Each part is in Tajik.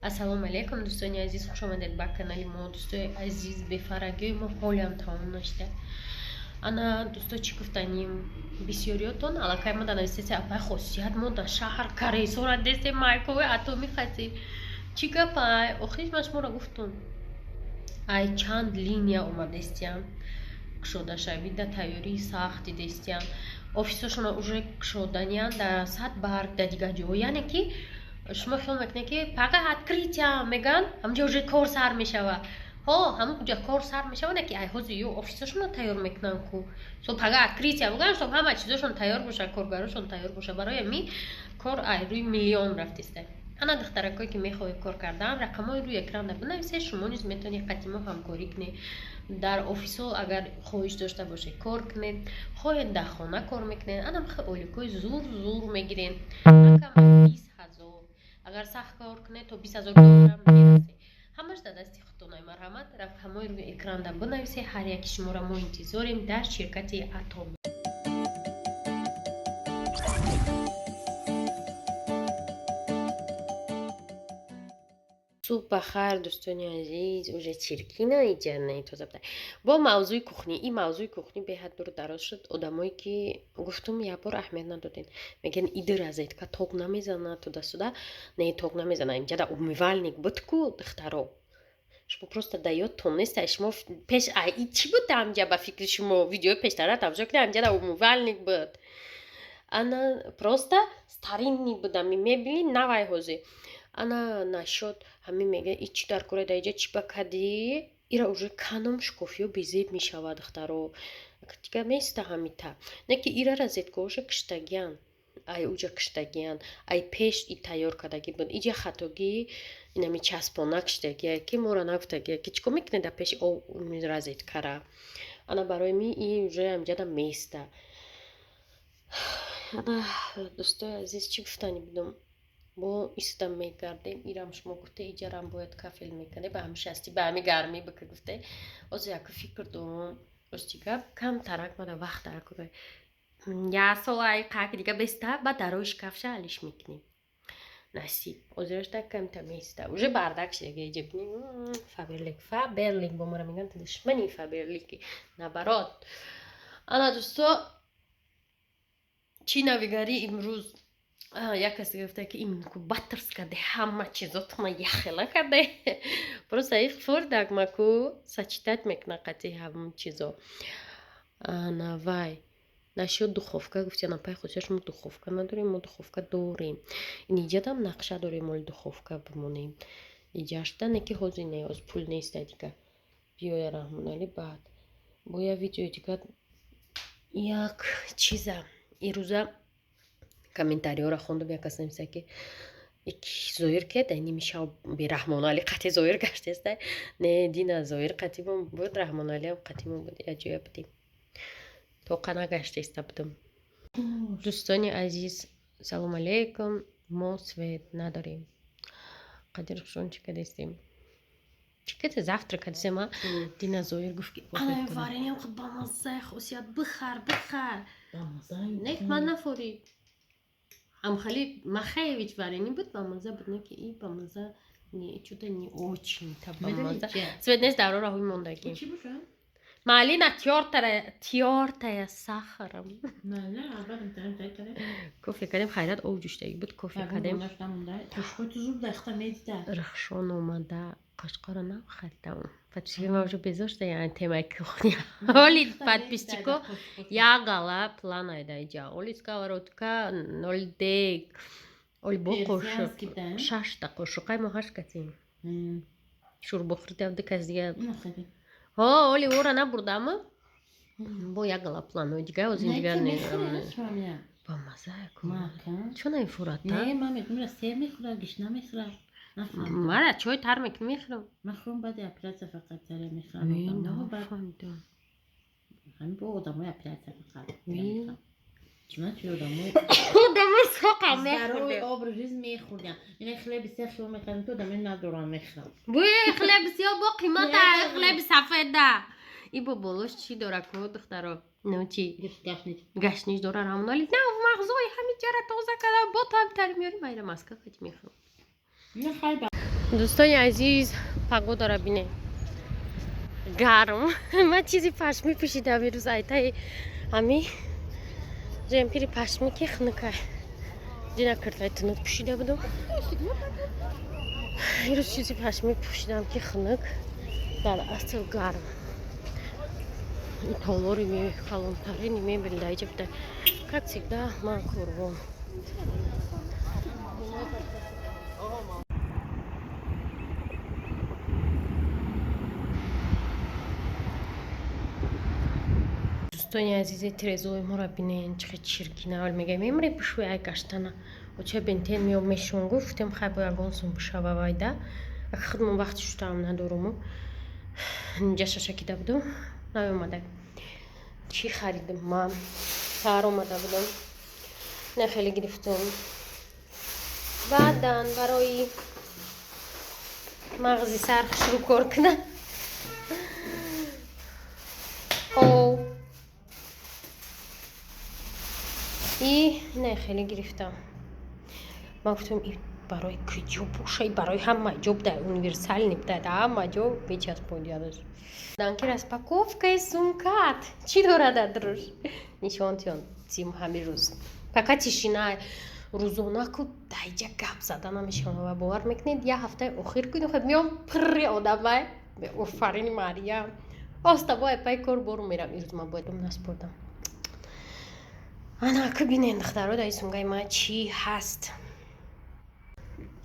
Ассалому алейкум, дӯстони азиз, хуш омадед ба канали мо. Дӯстои азиз, бефарагиҳои мо ҳолиам тамом нашуда. Ана дӯсто чӣ гуфтаним? Бисёриётон аллакай мо данависеси апай хосият мо дар шаҳр каресора дестем майкови атоми хасӣ. Чӣ гапай? Охириш ма шуморо гуфтум. Ай чанд линия омадестиям. Кушодашавида тайёрии сахти дестиям. Офисошона уже кушоданиян дар 100 барг дар дигар ҷо. Яъне ки шумо хиёл мекунед ки фақат открития меган ҳамҷо уже кор сар мешава. Ҳамон куҷа кор сар мешава, не ки ай ҳозир ё офисошона тайёр мекунан ку. So фақат открития меган, чтоб ҳама чизошон тайёр боша, коргарошон тайёр боша. Барои ҳамин кор ай рӯи миллион рафтиста. Ана духтаракое ки мехоҳед кор кардан, рақамҳои рӯи экрана бинависед, шумо низ метавонед қати мо ҳамкорӣ кунед. Дар офисҳо агар хоҳиш дошта бошед кор кунед, хоҳед дар хона кор мекунед, анам хе оликои зур мегиред. Рақам 20,000. Агар сахт кор кунед то 20,000 доллар мерасед. ҳамаш дар дасти худтонай марҳамат. Рақамҳои рӯи экрана бинависед, ҳар яки шуморо мо интизорем дар ширкати Атом. Сух бахайр дӯстони азиз, уже чиркина иҷарнаи тоза буда. Бо мавзӯи кухнӣ, ин мавзӯи кухнӣ беҳад дур дароз шуд. Одамое ки гуфтум як бор аҳамият надодем. Мегӯянд иди розетка ток намезанад, туда-сюда. Не ток намезанад. Имҷада умывальник буд ку духтаро. Шумо просто дар ёдтон нестад. Шумо пеш и чӣ буд амҷа ба фикри шумо? Видеои пештара тамошо кунед, амҷада умывальник буд. Ана просто старинный буда, мебинед навай ҳозир. Ана нашод ҳамин мега и чӣ дар кора даиҷа чӣ бакади? Ира уже каном шкофиё безеб мешавад духтаро. Дига места ҳамита. Не ки ира розеткаоша киштагиян. Ай уҷа киштагиян. Ай пеш и тайёр кардагӣ буд. Иҷа хатогӣ инами часпона киштагия ки мора нафтагия ки чӣ кор мекунед дар пеши розеткара. Ана барои ми и уже амҷада места. Ана дӯстои азиз чӣ гуфтани будум? Бо истам мегардем, ирам шумо гуфте иҷарам бояд кафел мекунед, ба ҳамин шасти, ба ҳамин гармӣ бика гуфте. Озир як фикр дорам, рости гап, кам тарак мада вақт тарак кунем. Я сола ай қак дига беста, ба дарои шкафша алиш мекунем. Насиб, озираш так кам та места. Уже бардак шидаги иҷа бинем. Фаберлик бо мора меган та душмани фаберлики. Наоборот. Ана дӯсто, чӣ навигари имрӯз як касе гуфта ки инкубаторс карде, ҳама чизотона яхела карде. Просто их фурдак маку сочетать мекуна қати ҳамон чизо. Ана вай. Нашёд духовка гуфти, ана пай хосият шумо духовка надорем, мо духовка дорем. Ин иҷадам нақша дорем, моли духовка бимонем. Иҷашта не ки ҳозир не, оз пул неста дига. Биёя Раҳмонали баъд. Бо як видеои дига як чиза ирӯза комментариёро хондум, як кас намиса ки зоир кеда нимишав би Раҳмонали қати зоир гаштеста. Не дина зоир қатимон буд, Раҳмоналиам қатимон буд. Яҷоя будем. Тоқа нагаштеста будум. Дӯстони азиз, салому алейкум. Мо свет надорем. Қадиршон чӣ кадестем? Чӣ каде завтрака десем, а? Дина зоир гуфт ки ана варениям хуб ба маззаи хосият бихар. Не ман нафори. Амхали Махаевич варени буд, ба мазза буд, не ки и ба мазза не чута не очень та ба мазза. Свет нест дар раҳои мондагӣ. Чӣ боша? Малина тёртая сахарам. Не, кофе кадем, хайрат об ҷуштагӣ буд, кофе кадем. Рахшон омада, қашқора нахардам. Подписчикам уже безошта яъни темаи кухня. Оли подписчиков я гала планайда иҷа. Оли сковородка 0 дег. Оли бо қошуқ. 6 та қошуқай мо 8 катем. Шурбо хӯрдам диказ дига. Оли ора набурдаму? Бо як гала планои дига озин дига не. Ба маззае ку. Чон наифурата? Не, ман метавонам сер мехӯрам, гишна мехӯрам. Мара чой тар мекунӣ мехӯрам. Ман хӯрам баъди оператсия фақат таре мехӯрам. Нафаҳмидам. Ҳамин бо одамои оператсия фақат мехӯрам. Чунки одамои соқам мехӯрдем. Дарои обу риз мехӯрдем. Ин хлеби сер хӯ мекардем, то одамои надорам мехӯрам. Буи хлеби сиёҳ бо қимата хлеби сафеда. И бо болош чӣ дора ку духтаро? Ну чӣ? Гашниш дора Раҳмонали. На мағзои ҳамин ҷара тоза кардам, бо там тар меёрим, майра маска хати мехӯрам. دوستای عزیز پگودا را بینه گرم. من چیزی پشمی پوشیدم امروز ایتای همی جمپری پشمی که خنکه دینا کرده تنوت پوشیده بودم. امروز چیزی پشمی پوشیدم که خنک در اصل گرم. Талори ми калонтари ниме билдайҷабда. Как всегда ман курвом. Достони азизи трезои моро бинен чиқад чиркина ҳол мега мемре пушӯ ай гаштана. Оча бентен меом мешон гуфтем хай бо ягон сум пушава вайда. Ак худмон вақти шутаам надоруму. Инҷа шаша кида будум. Намеомада. چی خریدم من سر اومده بودم نه خیلی گرفتم بعدن برای مغزی سر شروع کار کنم او نه خیلی گرفتم من گفتم این برای کجا باشه برای همه جا در универсальный بده همه جا بچسبون یادش Данки распаковка и сумкат. Чи дорада друж? Нишонтион тим ҳами рӯз. Фақат тишина рӯзонаку дайҷа гап задана мешона ва бовар мекунед як ҳафтаи охир кунем хад меом пирри одамай офарини Мариям. Остабо пай кор бору мерам ирӯз ман боядам наспурдам. Анаку бинен духтаро дар сумкаи ман чи ҳаст.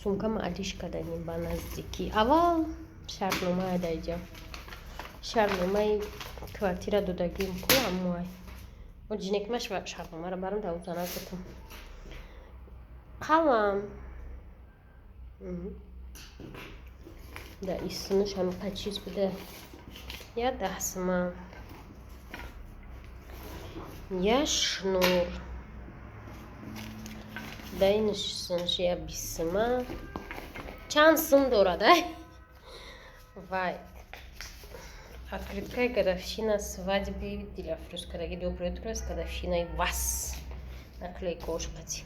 Сумка маълиш карданем ба наздикӣ. Аввал шартномаи дайҷа. Шарномаи квартира додагим ку аммоай. Оҷинекмаш ва шарномаро барам да узана гутам. Қалам. Да исунуш ҳамиқа чиз буда. Я дасма. Я шнур. Да инуш исунуш я бисма. Чанд сум дорад, ай? Вай. Открытка годовщина свадьбы Диляфрус, когда доброе утро с годовщиной вас. Наклейка ошпати.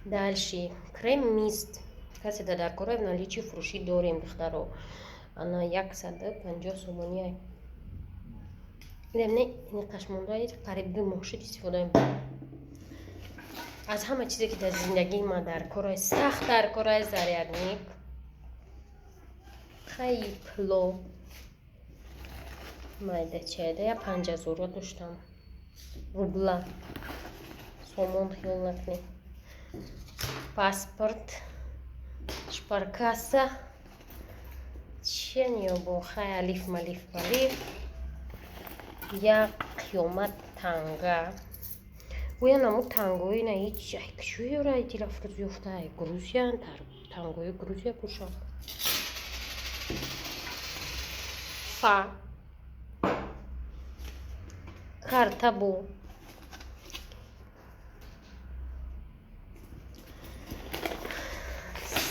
Дальше крем мист. Каси да дар кора в наличии фруши дорим духтаро. Она як сада 50 сомони. Идем не кашмондай қариб 2 моҳ шуд истифода мекунам. Аз ҳама чизе ки дар зиндагии ман дар кора сахт дар кора зарядник. Хай пло. майда чайда я 5000 доштам рубла сомон хиёл накунед паспорт шпаркаса чен ё бо хай алиф малиф балиф як қиёмат танга гӯя намо тангои на ҳеҷ кишӯёра Диляфрӯз ёфта грузия тангои грузия пӯшам фа карта бу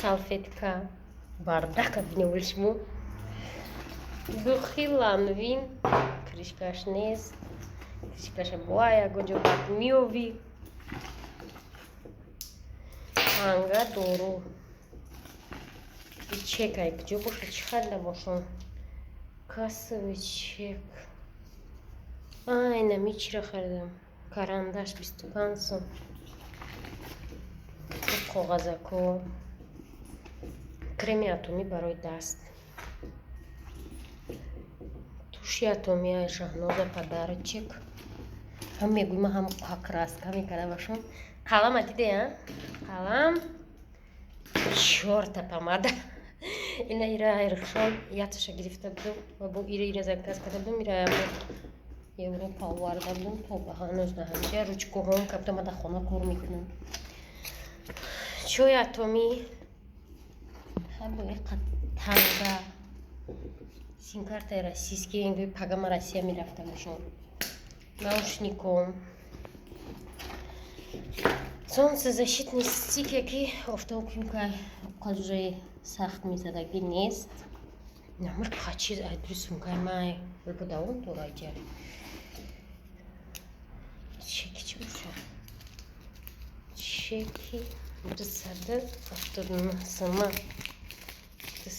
салфетка бардака биневишму духи ланвин кришкаш нест кришкаша боа ягонҷо бад миёвӣ танга дору чекай куҷо боша чӣ харида бошам кассовый чек нами чиро харидам карандаш 25 сом коғазако креми атомӣ барои даст туши атомии Шаҳноза подарочек ҳам мегӯям ҳам краска мекарда бошам қалам дидеа қалам 4 та помада ина ира рихшон яташа гирифта будам ва бо ира заказ карда будам ира Европа оварда будам то ба ҳанӯз на ҳамҷа ручкоҳом каптам дар хона кор мекунам чой атомӣ ҳамои танга симкартаи российский ингои пагама Россия мерафта бошам наушником солнцезащитный стикер ки офтобкимка қаҷраи сахт мезадагӣ нест намр қачиз айдури сумкаи май будавон дораҷа чеки чӣ бошад чеки 270 сом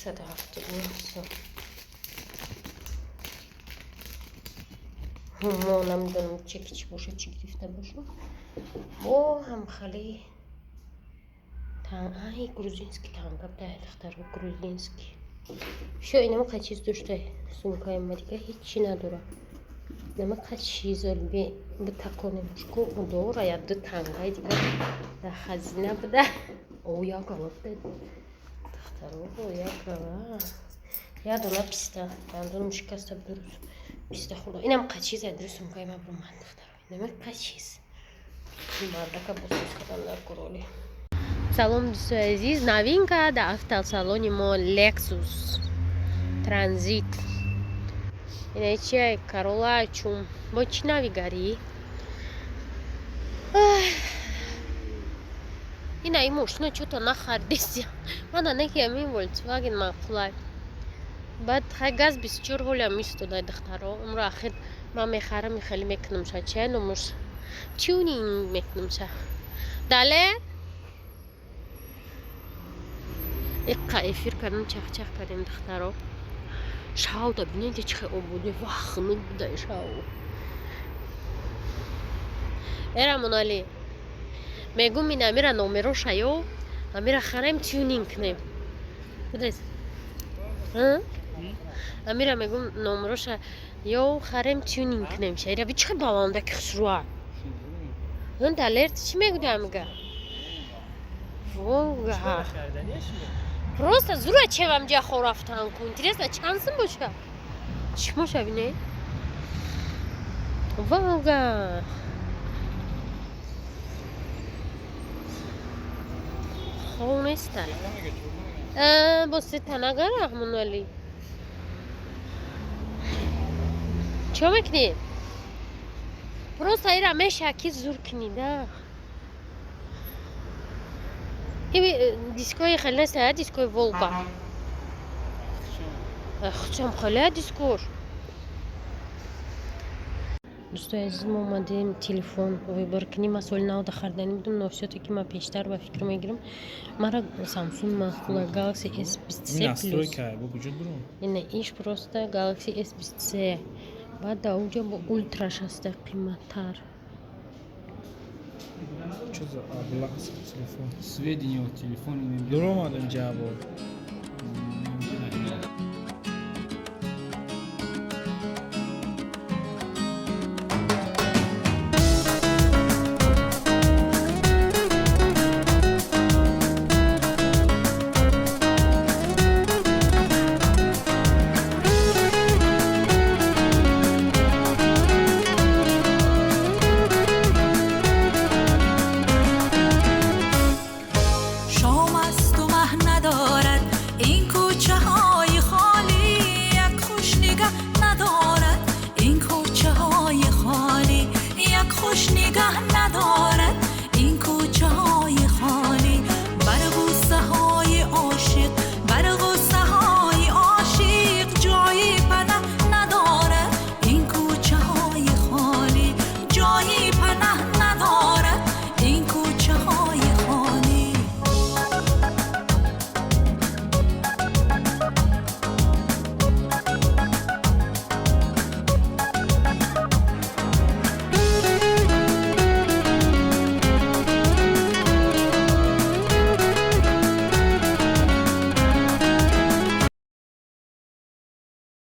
370 ما نمیدونم چی باشه چی گرفته باشم با هم خالی ای گروزینسکی تانگا ده دختر گروزینسکی شو اینم قد چیز داشته سومکای ما دیگه هیچی نداره نما قد چیزا بتکنیم چکو دوره یا دو تانگای دیگه ده خزینه بده او یا گفته دختر او یا گفته یا دونا پیسته دندونم شکسته بروز پیسته خدا اینم قد چیز ادری سومکای ما برو من دختر نما قد چیز مردکا بسوز کدن در کرولی Салон Азиз, новинка до автосалоне мо Lexus Transit. Иначе Corolla чум боч навигари. Ина и машина что-то нахардись. Мана неки амин Volkswagen мақулай. Бад хай газ бисчур голя мисто дай дохтаро. Умро ахир ма мехарам хели мекнам ша чай номерс. Tuning мекнам ша. Дале اقا افیر کردم چخ کردیم دخترها شاو دا بینید چه بوده وخمید بوده شاو ایرامون علی میگم این امیره نومرو شایو امیره خریم تیونینگ کنیم بدهید امیره میگم نومرو شایو خریم تیونینگ کنیم شایره بی چه باونده که خسروه اون دلرد چی میگوده امیگه ووگه Просто зачем вам я хоров танку? Интересно, чансым больше? Чему шавине? Вага. Хоуне стали. Боссе танагара ахмунали. Чё мекни? Просто ира мешаки зуркни, да. И диской خلصها ديسكوي فولغا خشم خلا ديسكور دوستای عزیز ما اومدیم تلفن выбор کنیم مسئول ناود خریدنی بودم но все-таки ما پیشتر با فکر میگیرم مرا سامسونگ مخوله Galaxy S23 настройка وجود برو اینه ایش просто Galaxy S23 بعد اونجا با اولتراش هست قیمت‌تر что за телефон Сведения о телефоне. درو اومدم جواب